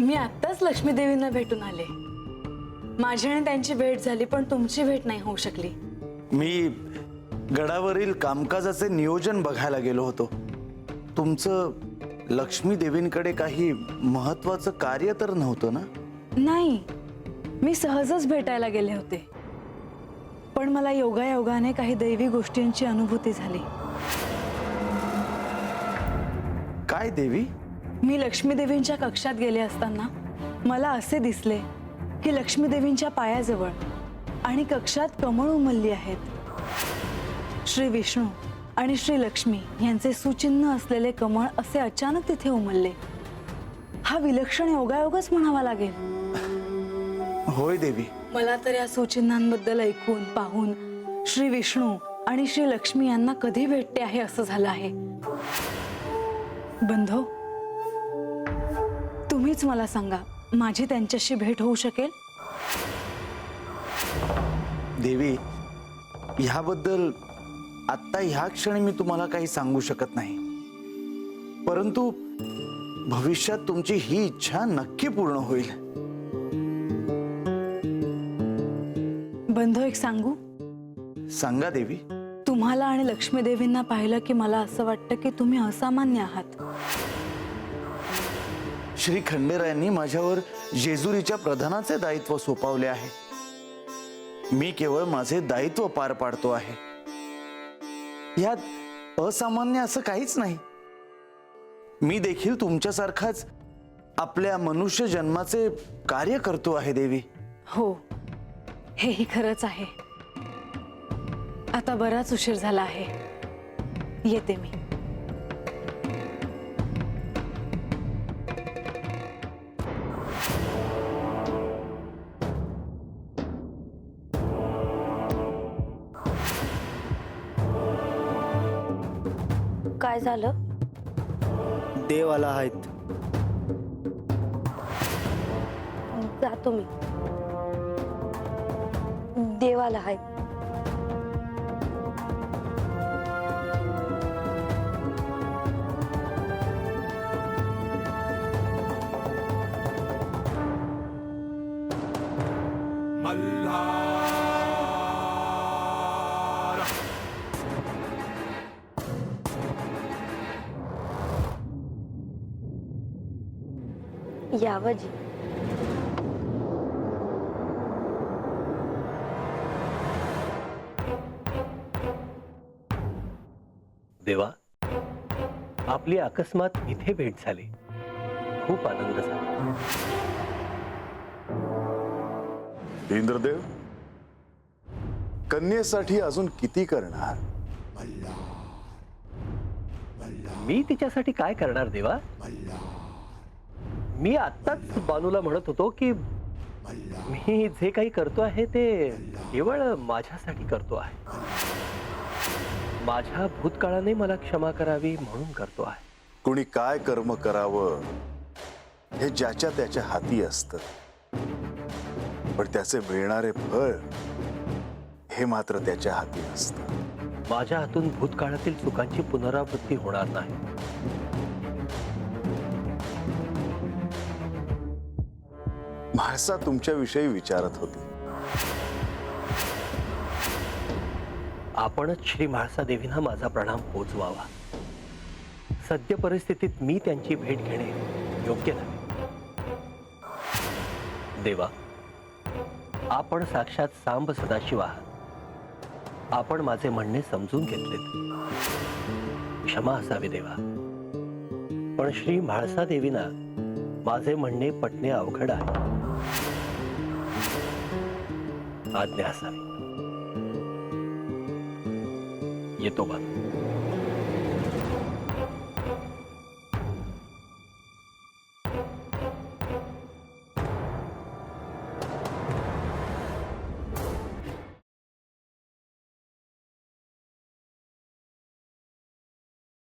मी आत्ताच लक्ष्मी देवींना भेटून आले. माझी आणि त्यांची भेट झाली, पण तुमची भेट नाही होऊ शकली. मी गडावरील कामकाजाचे नियोजन बघायला गेलो होतो. तुमचं लक्ष्मी देवींकडे काही महत्वाचं कार्य तर नव्हतं ना? नाही, मी सहजच भेटायला गेले होते. पण मला योगायोगाने काही दैवी गोष्टींची अनुभूती झाली. काय देवी? मी लक्ष्मी देवींच्या कक्षात गेले असताना मला असे दिसले की लक्ष्मी देवींच्या पायाजवळ आणि कक्षात कमळ उमलली आहेत. श्री विष्णू आणि श्री लक्ष्मी यांचे सुचिन्ह असलेले कमळ असे अचानक तिथे उमलले. हा विलक्षण योगायोगच म्हणावा लागेल. होय देवी. मला तर या सुचिन्हांबद्दल ऐकून पाहून श्री विष्णू आणि श्री लक्ष्मी यांना कधी भेटते आहे असं झालं आहे. बंधो, तुम्हीच मला सांगा, माझी त्यांच्याशी भेट होऊ शकेल? देवी, ह्याबद्दल आत्ता ह्या क्षणी मी तुम्हाला काही सांगू शकत नाही, परंतु भविष्यात तुमची ही इच्छा नक्की पूर्ण होईल. बंधो, एक सांगू? सांगा देवी. तुम्हाला आणि लक्ष्मी देवींना पाहिलं की मला असं वाटतं की तुम्ही असामान्य आहात. श्री खंडेरायांनी माझ्यावर जेजुरीच्या प्रधानाचे दायित्व सोपवले आहे. मी केवळ माझे दायित्व पार पाडतो आहे. यात असामान्य असं काहीच नाही. मी देखील तुमच्यासारखाच आपल्या मनुष्य जन्माचे कार्य करतो आहे देवी. हो, हेही खरंच आहे. आता बराच उशीर झाला आहे, येते मी. काय झालं? देव आला आहेत. जातो मी. देवाला आहे. यावजी. देवा, आपली अकस्मात इथे भेट झाली. खूप आनंद झाला. इंद्रदेव, कन्येसाठी अजून किती करणार? मी तिच्यासाठी काय करणार देवा? मी आत्ताच बानूला म्हणत होतो की मी जे काही करतो आहे ते केवळ माझ्यासाठी करतो आहे. माझ्या भूतकाळाने मला क्षमा करावी म्हणून करतो आहे. कुणी काय कर्म करावं हे ज्याच्या त्याच्या हाती असतं, पण त्याचे मिळणारे फळ हे मात्र त्याच्या हाती नसतं. माझ्या हातून भूतकाळातील चुकांची पुनरावृत्ती होणार नाही. म्हाळसा तुमच्याविषयी विचारत होती. आपणच श्री म्हाळसा देवींना माझा प्रणाम पोचवावा. सद्य परिस्थितीत मी त्यांची भेट घेणे योग्य नाही. देवा, आपण साक्षात सांब सदाशिव आहात. आपण माझे म्हणणे समजून घेतलेत. क्षमा असावी देवा. पण श्री म्हाळसा देवींना माझे म्हणणे पटणे अवघड आहे. आज्ञा असावी. येतो बा.